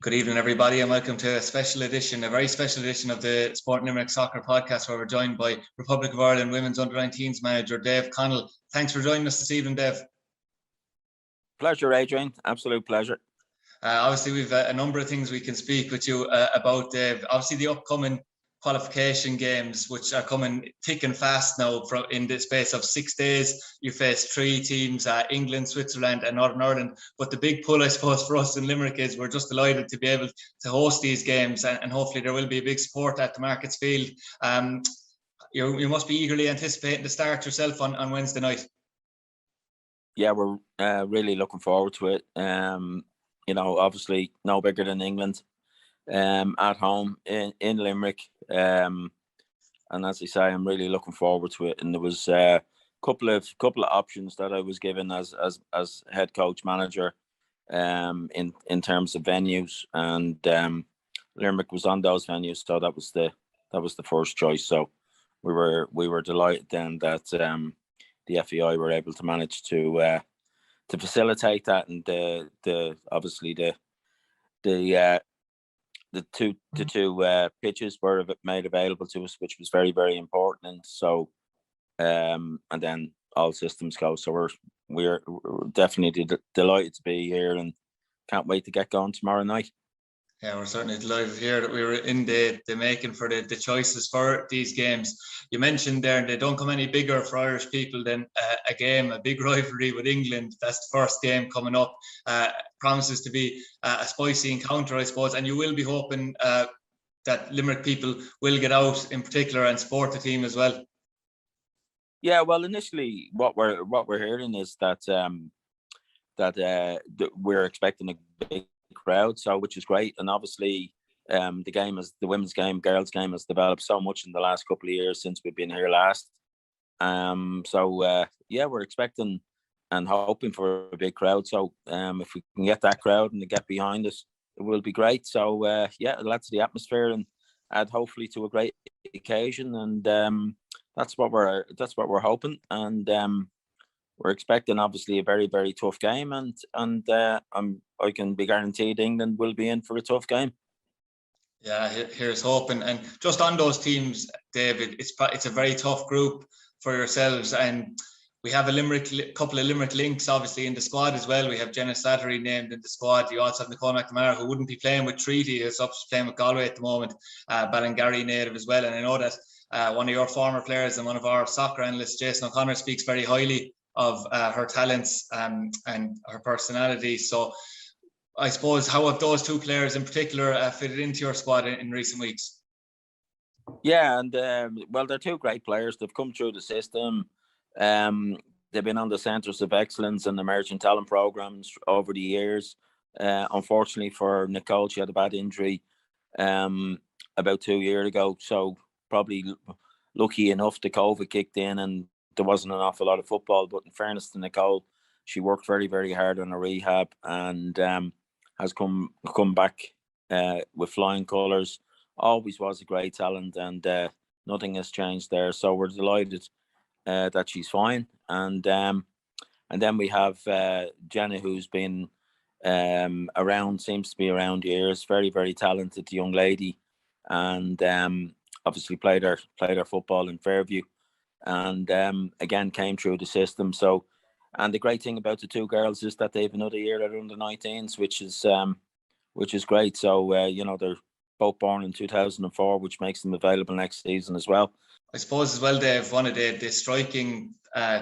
Good evening, everybody, and welcome to a very special edition of the Sport Limerick Soccer Podcast, where we're joined by Republic of Ireland Women's Under-19's manager, Dave Connell. Thanks for joining us this evening, Dave. Pleasure, Adrian. Absolute pleasure. Obviously, we've a number of things we can speak with you about, Dave. Obviously, the upcoming qualification games, which are coming thick and fast now in the space of 6 days. You face 3 teams, England, Switzerland and Northern Ireland. But the big pull, I suppose, for us in Limerick is we're just delighted to be able to host these games, and hopefully there will be a big support at the Markets Field. You must be eagerly anticipating the start yourself on Wednesday night. Yeah, we're really looking forward to it. Obviously no bigger than England. At home in Limerick, and as I say, I'm really looking forward to it. And there was a couple of options that I was given as head coach manager, in terms of venues, and Limerick was on those venues, so that was the first choice. So we were delighted then that the FEI were able to manage to facilitate that, and the two pitches were made available to us, which was very, very important. So, and then all systems go. So we're definitely delighted to be here, and can't wait to get going tomorrow night. Yeah, we're certainly delighted here that we were in the making for the choices for these games. You mentioned there, they don't come any bigger for Irish people than a big rivalry with England. That's the first game coming up. Promises to be a spicy encounter, I suppose, and you will be hoping that Limerick people will get out in particular and support the team as well. Yeah, well, initially what we're hearing is that we're expecting a big crowd, so which is great. And obviously the women's game, girls game, has developed so much in the last couple of years since we've been here last. We're expecting and hoping for a big crowd. So if we can get that crowd and they get behind us, it will be great. So it'll add to the atmosphere and add hopefully to a great occasion. And that's what we're hoping. And we're expecting obviously a very, very tough game, and I can be guaranteed England will be in for a tough game. Yeah, here's hoping. And just on those teams, David, it's a very tough group for yourselves, and we have a couple of Limerick links obviously in the squad as well. We have Jenna Slattery named in the squad. You also have Nicole McNamara, who wouldn't be playing with Treaty, who's up playing with Galway at the moment. Ballingarry native as well. And I know that one of your former players and one of our soccer analysts, Jason O'Connor, speaks very highly of her talents and her personality. So I suppose, how have those two players in particular fitted into your squad in recent weeks? Yeah, and they're two great players. They've come through the system. They've been on the Centres of Excellence and Emerging Talent programs over the years. Unfortunately for Nicole, she had a bad injury about 2 years ago. So probably lucky enough the COVID kicked in and there wasn't an awful lot of football. But in fairness to Nicole, she worked very, very hard on her rehab and has come back with flying colours. Always was a great talent, and nothing has changed there. So we're delighted that she's fine. And then we have Jenna, who's been seems to be around years. Very, very talented young lady, and obviously played her football in Fairview, and again came through the system. So, and the great thing about the two girls is that they have another year at under-19s, which is great. So they're both born in 2004, which makes them available next season as well. I suppose as well, Dave, one of the striking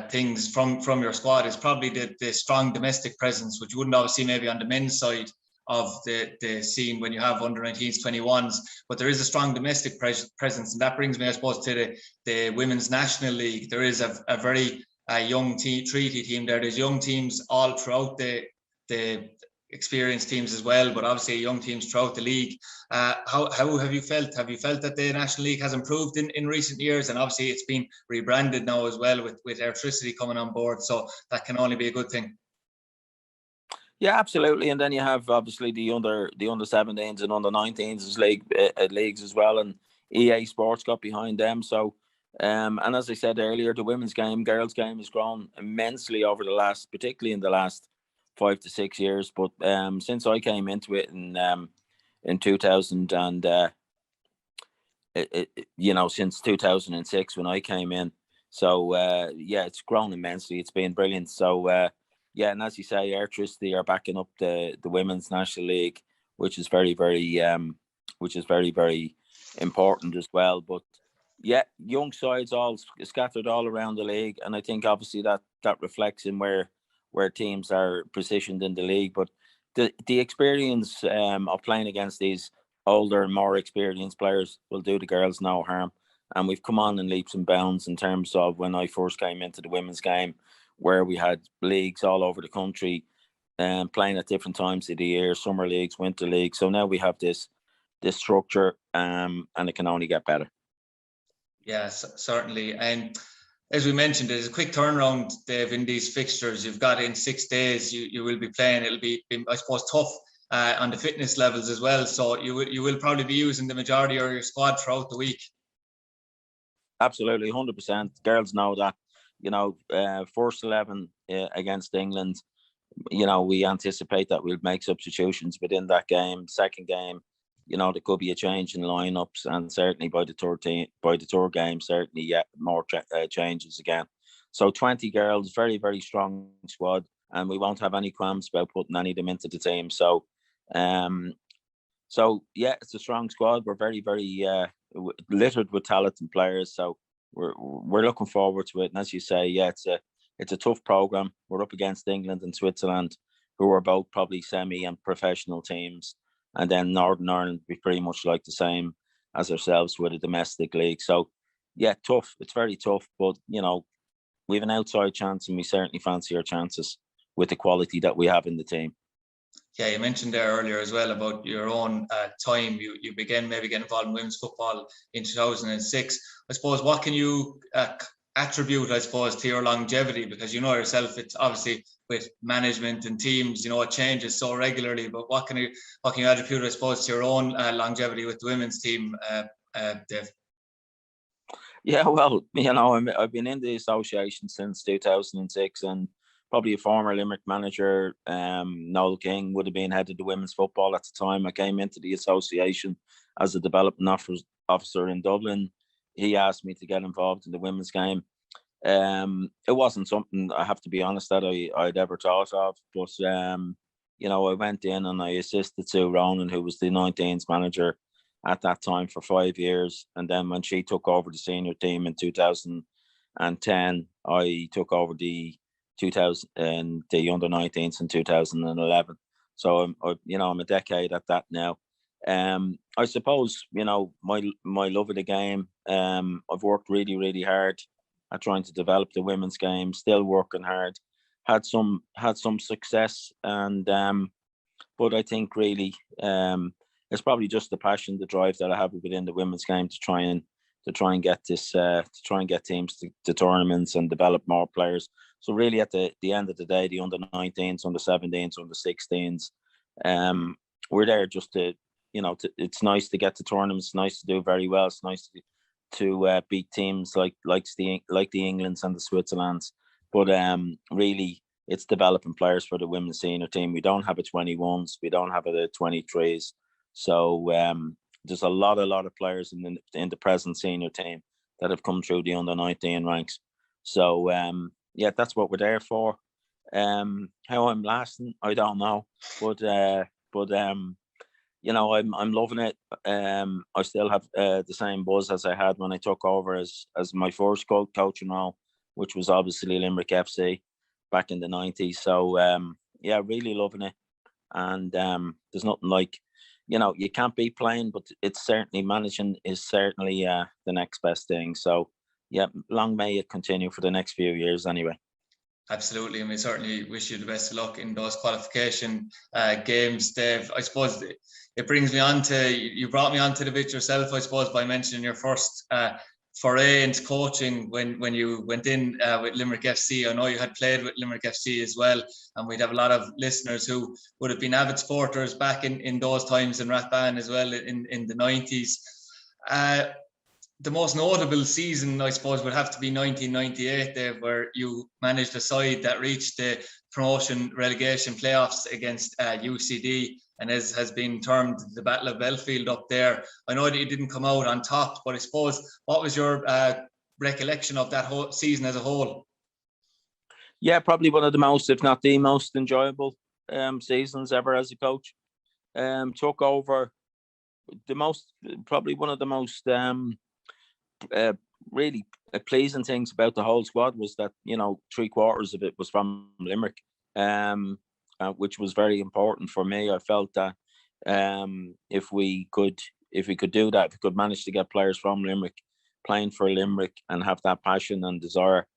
things from your squad is probably the strong domestic presence, which you wouldn't always see maybe on the men's side of the scene when you have under-19s, 21s, but there is a strong domestic presence, and that brings me, I suppose, to the Women's National League. There is a very young treaty team there. There's young teams all throughout the experienced teams as well, but obviously young teams throughout the league. How have you felt? Have you felt that the National League has improved in recent years? And obviously it's been rebranded now as well with Electricity coming on board, so that can only be a good thing. Yeah, absolutely. And then you have obviously the under 17s and under 19s leagues as well, and EA Sports got behind them. So and as I said earlier, the women's game, girls game has grown immensely over particularly in the last 5 to 6 years. But since I came into it in in 2000 and since 2006 when I came in. So it's grown immensely. It's been brilliant. So and as you say, Airtricity are backing up the Women's National League, which is very, very very important as well. But young sides all scattered all around the league, and I think obviously that reflects in where teams are positioned in the league. But the experience of playing against these older and more experienced players will do the girls no harm. And we've come on in leaps and bounds in terms of when I first came into the women's game, where we had leagues all over the country playing at different times of the year, summer leagues, winter leagues. So now we have this structure and it can only get better. Yes, certainly. And as we mentioned, there's a quick turnaround, Dave, in these fixtures. You've got in 6 days, you will be playing. It'll be, I suppose, tough on the fitness levels as well. So you will probably be using the majority of your squad throughout the week. Absolutely, 100%. Girls know that, first 11 against England, we anticipate that we'll make substitutions within that game. Second game, there could be a change in lineups, and certainly by the third game, certainly more changes again. So 20 girls, very, very strong squad, and we won't have any qualms about putting any of them into the team. So, it's a strong squad. We're very, very littered with talented players. So we're looking forward to it. And as you say, it's a tough program. We're up against England and Switzerland, who are both probably semi and professional teams. And then Northern Ireland be pretty much like the same as ourselves with a domestic league. So, tough. It's very tough. But, we have an outside chance, and we certainly fancy our chances with the quality that we have in the team. Yeah, you mentioned there earlier as well about your own time. You began maybe getting involved in women's football in 2006. I suppose, what can you attribute, I suppose, to your longevity? Because you know yourself, it's obviously with management and teams, it changes so regularly. But what can you attribute, I suppose, to your own longevity with the women's team, Dave? Yeah, well, I've been in the association since 2006, and probably a former Limerick manager, Noel King, would have been head of the women's football at the time. I came into the association as a development officer in Dublin. He asked me to get involved in the women's game. It wasn't something, I have to be honest, that I'd ever thought of. But, I went in and I assisted Sue Ronan, who was the U-19's manager at that time, for 5 years. And then when she took over the senior team in 2010, I took over the under-19s in 2011. So I'm a decade at that now. I suppose my love of the game. I've worked really, really hard at trying to develop the women's game. Still working hard. Had some success, and but I think really it's probably just the passion, the drive that I have within the women's game to try and get this to try and get teams to tournaments and develop more players. So really, at the end of the day, the under-19s, under-17s, under-16s, we're there just to, it's nice to get to tournaments. It's nice to do very well. It's nice to beat teams like the Englands and the Switzerlands. But really, it's developing players for the women's senior team. We don't have a 21s. We don't have a 23s. So there's a lot of players in the present senior team that have come through the under-19 ranks. So that's what we're there for. How I'm lasting, I don't know, but I'm loving it. I still have the same buzz as I had when I took over as my first coaching role, which was obviously Limerick FC back in the 90s. So really loving it. And there's nothing like, you can't be playing, but it's certainly managing is certainly the next best thing. So long may it continue for the next few years anyway. Absolutely, and we certainly wish you the best of luck in those qualification games, Dave. I suppose it brings me on to, you brought me onto the bit yourself, I suppose, by mentioning your first foray into coaching when you went in with Limerick FC. I know you had played with Limerick FC as well, and we'd have a lot of listeners who would have been avid supporters back in those times in Rathban as well in the 90s. The most notable season, I suppose, would have to be 1998, Dave, where you managed a side that reached the promotion relegation playoffs against UCD. and as has been termed the Battle of Belfield up there. I know that you didn't come out on top, but I suppose, what was your recollection of that whole season as a whole? Yeah, probably one of the most, if not the most enjoyable seasons ever as a coach. Took over probably one of the most really pleasing things about the whole squad was that, 3/4 of it was from Limerick, which was very important for me. I felt that if we could do that, if we could manage to get players from Limerick playing for Limerick and have that passion and desire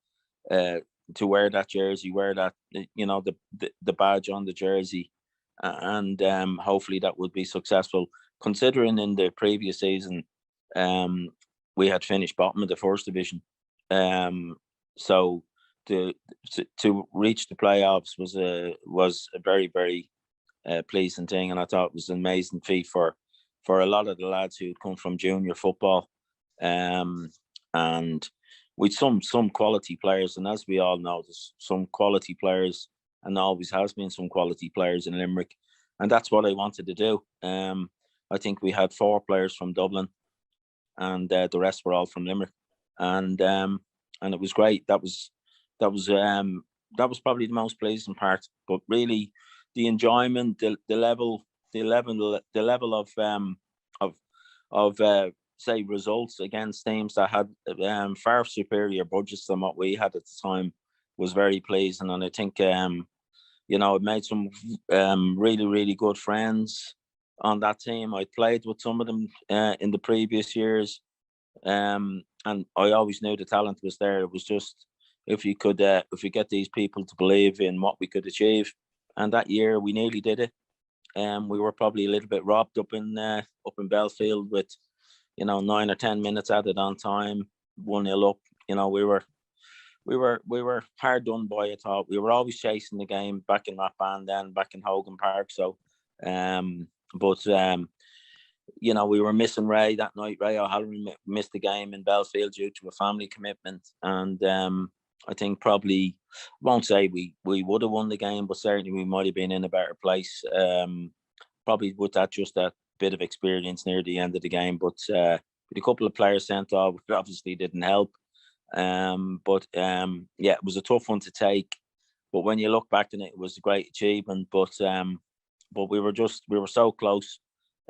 to wear that jersey, wear that, the badge on the jersey, and hopefully that would be successful. Considering in the previous season, we had finished bottom of the first division, so to reach the playoffs was a very, very pleasing thing, and I thought it was an amazing feat for a lot of the lads who'd come from junior football, and with some quality players. And as we all know, there's some quality players, and always has been some quality players in Limerick, and that's what I wanted to do. I think we had 4 players from Dublin, and the rest were all from Limerick, and it was great. That was probably the most pleasing part. But really, the enjoyment, the level of say results against teams that had far superior budgets than what we had at the time was very pleasing. And I think I made some really, really good friends on that team. I played with some of them in the previous years, and I always knew the talent was there. It was just if we get these people to believe in what we could achieve, and that year we nearly did it. We were probably a little bit robbed up in Belfield with 9 or 10 minutes added on time, 1-0 up. We were hard done by. I thought we were always chasing the game back in Rappan, then back in Hogan Park. So, we were missing Ray that night. Ray O'Halloran missed the game in Belfield due to a family commitment, and I think probably, won't say we would have won the game, but certainly we might have been in a better place. Probably with that bit of experience near the end of the game, but with a couple of players sent off, which obviously didn't help. It was a tough one to take. But when you look back on it, it was a great achievement. But we were so close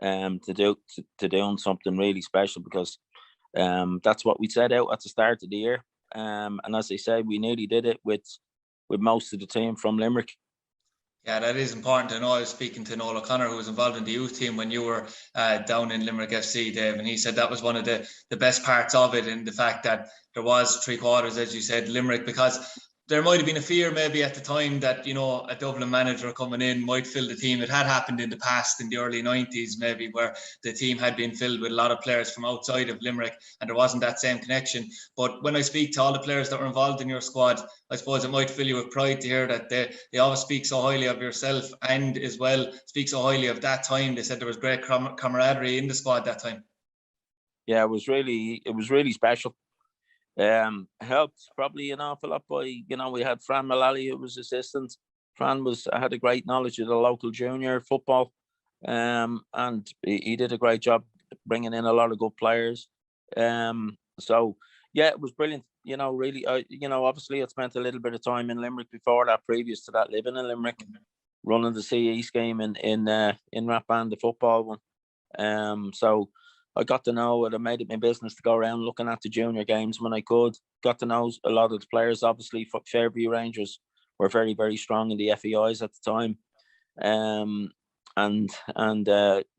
to doing something really special, because that's what we set out at the start of the year. And as I say, we nearly did it with most of the team from Limerick. Yeah, that is important to know. I was speaking to Noel O'Connor, who was involved in the youth team when you were down in Limerick FC, Dave, and he said that was one of the best parts of it, in the fact that there was 3/4, as you said, Limerick, because there might have been a fear maybe at the time that, a Dublin manager coming in might fill the team. It had happened in the past, in the early 90s maybe, where the team had been filled with a lot of players from outside of Limerick and there wasn't that same connection. But when I speak to all the players that were involved in your squad, I suppose it might fill you with pride to hear that they always speak so highly of yourself, and as well speak so highly of that time. They said there was great camaraderie in the squad that time. Yeah, it was really special. Helped probably an awful lot by, we had Fran Mullally, who was assistant. Fran had a great knowledge of the local junior football, and he did a great job bringing in a lot of good players. So yeah, it was brilliant. Really, obviously I spent a little bit of time in Limerick before that, previous to that, living in Limerick, running the CE scheme in Rappan, the football one. So I got to know it. I made it my business to go around looking at the junior games when I could. Got to know a lot of the players. Obviously, Fairview Rangers were very, very strong in the FEIs at the time, and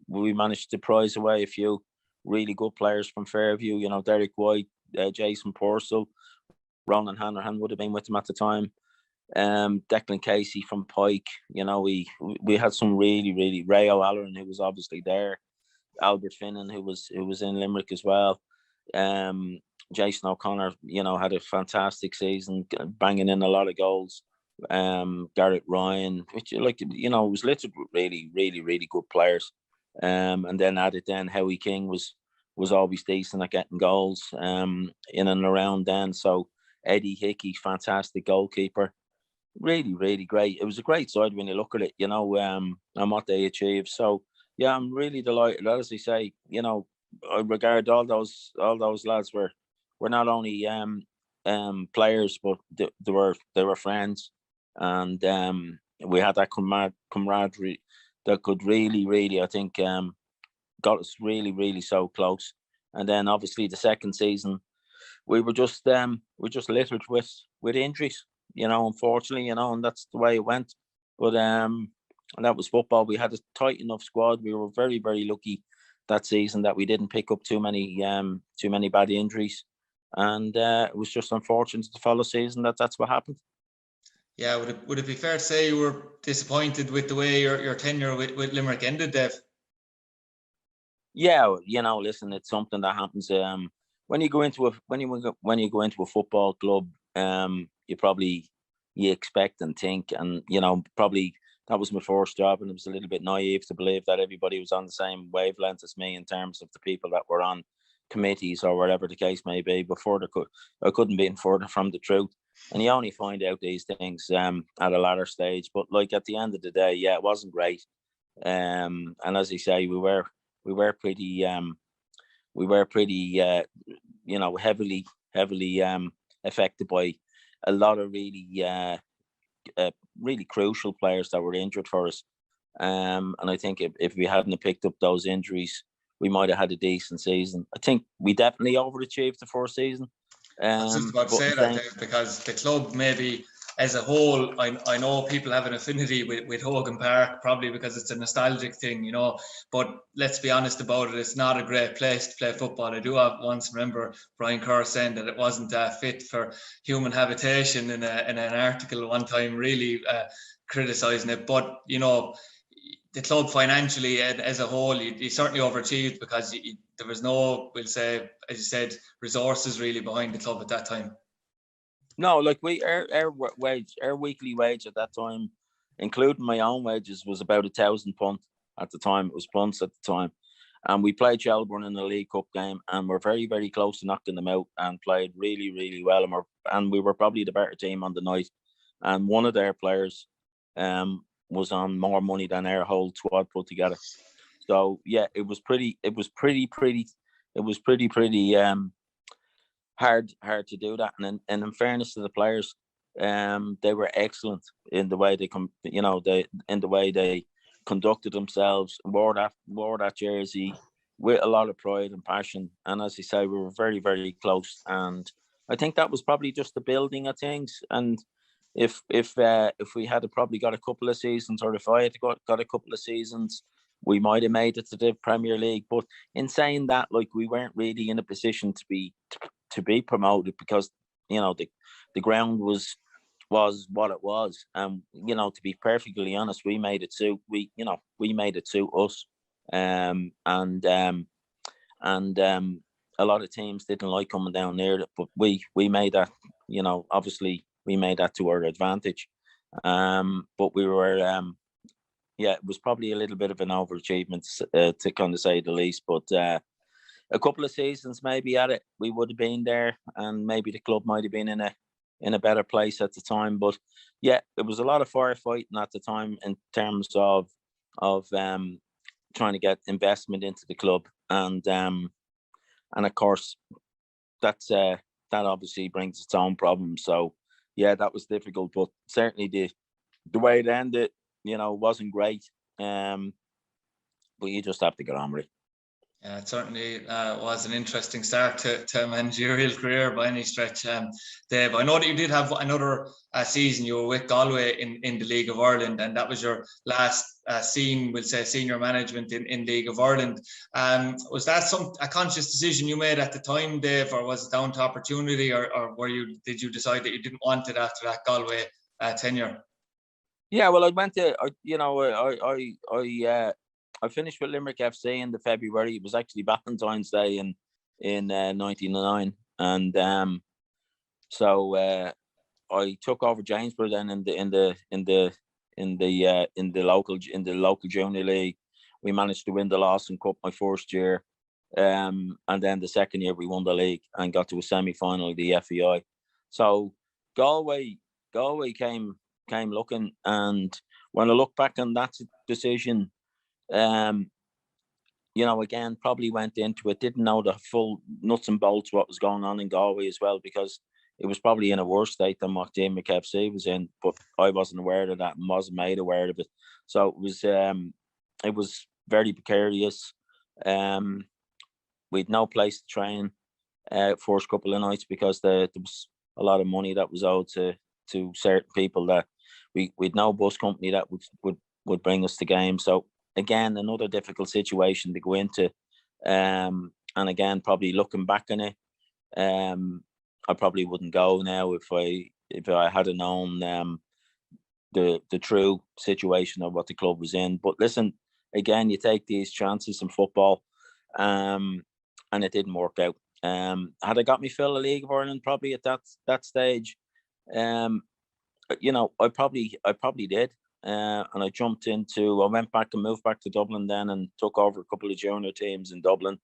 we managed to prize away a few really good players from Fairview. Derek White, Jason Purcell, Ronan Hanrahan would have been with them at the time. Declan Casey from Pike. We had some really, really, Ray O'Halloran, who was obviously there. Albert Finnin, who was in Limerick as well. Jason O'Connor, had a fantastic season, banging in a lot of goals. Garrett Ryan, which was littered with really, really, really good players. And then added Howie King was always decent at getting goals in and around then. So Eddie Hickey, fantastic goalkeeper. really, really great. It was a great side when you look at it, you know, and what they achieved. So yeah, I'm really delighted. As I say, you know, I regard all those lads were not only players, but they were friends, and we had that camaraderie that could really, really, I think, got us really, really so close. And then obviously the second season, we were just littered with injuries, you know, unfortunately, you know, and that's the way it went. But and that was football. We had a tight enough squad. We were very, very lucky that season that we didn't pick up too many bad injuries, and it was just unfortunate the follow season that's what happened. Yeah, would it be fair to say you were disappointed with the way your tenure with Limerick ended, Dave? Yeah, you know, listen, it's something that happens. When you go into a football club, you expect and think, and you know, probably that was my first job, and it was a little bit naive to believe that everybody was on the same wavelength as me in terms of the people that were on committees or whatever the case may be. Before I couldn't be further from the truth, and you only find out these things at a latter stage. But like at the end of the day, yeah, it wasn't great. And as I say, we were pretty you know, heavily affected by a lot of really crucial players that were injured for us. And I think if we hadn't picked up those injuries, we might have had a decent season. I think we definitely overachieved the first season. I was just about to say that, Dave, because the club maybe as a whole, I know people have an affinity with Hogan Park, probably because it's a nostalgic thing, you know, but let's be honest about it, it's not a great place to play football. I do have once remember Brian Kerr saying that it wasn't fit for human habitation in an article one time, really criticising it. But, you know, the club financially as a whole, you certainly overachieved because there was no, we'll say, as you said, resources really behind the club at that time. No, like our weekly wage at that time, including my own wages, was about £1,000 at the time. It was punts at the time, and we played Shelbourne in the League Cup game, and we're very, very close to knocking them out, and played really, really well, and we were probably the better team on the night, and one of their players, was on more money than our whole squad put together. So yeah, it was pretty hard to do that. And in fairness to the players, they were excellent in the way they conducted themselves, wore that jersey with a lot of pride and passion. And as I say, we were very, very close. And I think that was probably just the building of things. And if we had probably got a couple of seasons, or if I had got a couple of seasons, we might have made it to the Premier League. But in saying that, like, we weren't really in a position to be promoted, because you know the ground was what it was, and you know, to be perfectly honest, we made it suit us, and a lot of teams didn't like coming down near it, but we made that, you know, obviously we made that to our advantage. But we were it was probably a little bit of an overachievement, to kind of say the least. But a couple of seasons maybe at it, we would have been there, and maybe the club might have been in a better place at the time. But yeah, it was a lot of firefighting at the time in terms of trying to get investment into the club, and of course that obviously brings its own problems. So yeah, that was difficult, but certainly the way it ended, you know, wasn't great. But you just have to get on with it. Yeah, it certainly was an interesting start to a managerial career by any stretch. Dave, I know that you did have another season. You were with Galway in the League of Ireland, and that was your last we'll say, senior management in League of Ireland. Was that a conscious decision you made at the time, Dave, or was it down to opportunity, or did you decide that you didn't want it after that Galway tenure? Yeah, well, I went to, I finished with Limerick FC in the February. It was actually Valentine's Day in 1999, and so I took over Jamesborough then in the local junior league. We managed to win the Lawson Cup my first year, and then the second year we won the league and got to a semi-final of the FEI. So Galway came came looking. And when I look back on that decision, again, probably went into it, didn't know the full nuts and bolts what was going on in Galway as well, because it was probably in a worse state than what Limerick FC was in, but I wasn't aware of that and wasn't made aware of it. So it was very precarious. We'd no place to train first couple of nights because there was a lot of money that was owed to certain people that we'd no bus company that would bring us to games. So again, another difficult situation to go into. And again, probably looking back on it, I probably wouldn't go now if I had known the true situation of what the club was in. But listen, again, you take these chances in football, and it didn't work out. Had I got me fill the League of Ireland probably at that stage, I probably did. And I went back and moved back to Dublin then and took over a couple of junior teams in Dublin,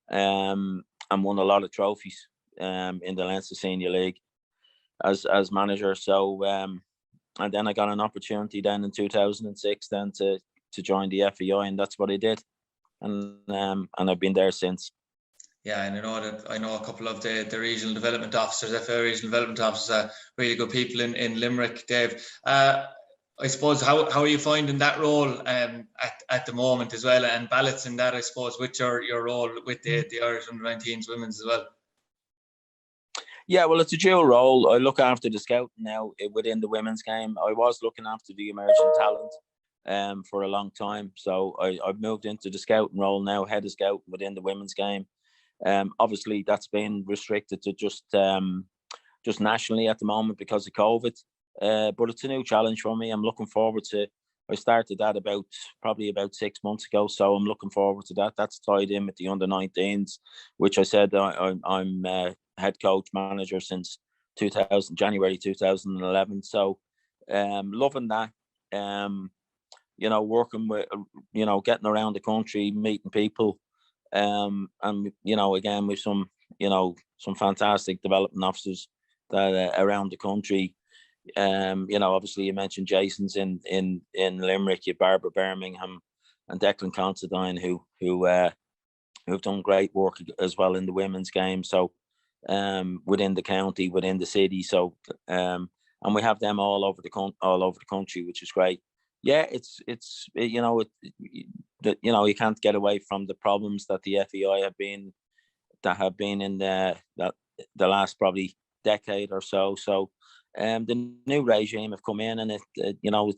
and won a lot of trophies in the Leinster Senior League as manager. So and then I got an opportunity then in 2006 then to join the FEI, and that's what I did, and I've been there since. Yeah, and I know a couple of the regional development officers, FA regional development officers, really good people in Limerick, Dave. I suppose how are you finding that role at the moment as well, and balancing that, I suppose, with your role with the Irish under-19s women's as well? Yeah, well, it's a dual role. I look after the scouting now within the women's game. I was looking after the emerging talent for a long time. So I've moved into the scouting role now, head of scouting within the women's game. Obviously, that's been restricted to just nationally at the moment because of COVID. But it's a new challenge for me. I'm looking forward to. I started that probably about 6 months ago, so I'm looking forward to that. That's tied in with the under-19s, which I said I'm head coach manager since January 2011. So loving that. Working with, getting around the country, meeting people, and again with some fantastic development officers that around the country. Obviously you mentioned Jason's in Limerick, you Barbara Birmingham and Declan Considine who've done great work as well in the women's game. So within the county, within the city. So and we have them all over the country, which is great. Yeah, you can't get away from the problems that the FEI have been in the last probably decade or so. So the new regime have come in, and it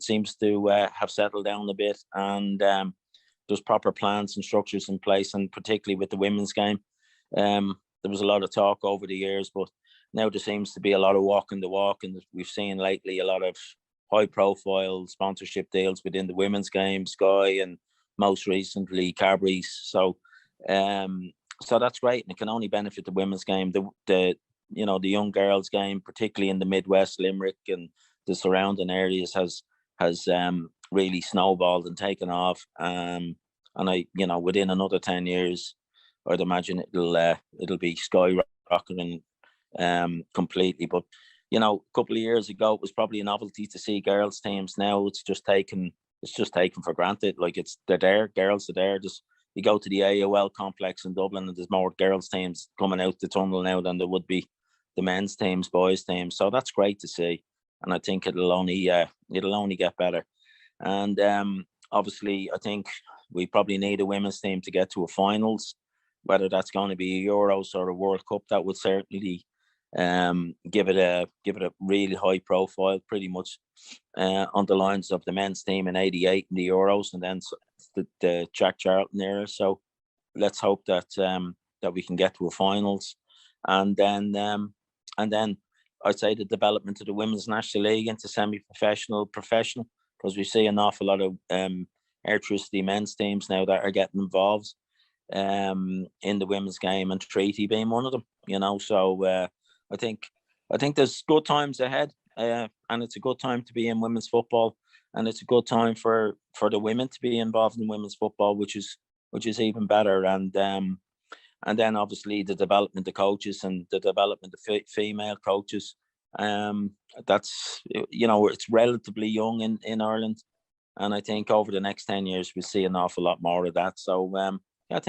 seems to have settled down a bit, and there's proper plans and structures in place, and particularly with the women's game. There was a lot of talk over the years, but now there seems to be a lot of walking the walk, and we've seen lately a lot of high-profile sponsorship deals within the women's game, Sky, and most recently Cadbury's. So that's great, and it can only benefit the women's game. The young girls' game, particularly in the Midwest, Limerick and the surrounding areas, has really snowballed and taken off. And within another 10 years, I'd imagine it'll be skyrocketing completely. But a couple of years ago, it was probably a novelty to see girls' teams. Now it's just taken for granted. Like they're there, girls are there. Just you go to the AOL complex in Dublin, and there's more girls' teams coming out the tunnel now than there would be the men's teams, boys' teams. So that's great to see, and I think it'll only get better. And obviously, I think we probably need a women's team to get to a finals, whether that's going to be a Euros or a World Cup. That would certainly give it a really high profile, pretty much on the lines of the men's team in '88 in the Euros, and then the Jack Charlton era. So let's hope that we can get to a finals, and then I'd say the development of the Women's National League into semi-professional, professional, because we see an awful lot of electricity men's teams now that are getting involved in the women's game, and Treaty being one of them. So I think there's good times ahead, and it's a good time to be in women's football, and it's a good time for the women to be involved in women's football, which is even better. And then obviously the development of coaches and the development of female coaches That's, it's relatively young in Ireland, and I think over the next 10 years we'll see an awful lot more of that. So yeah, I think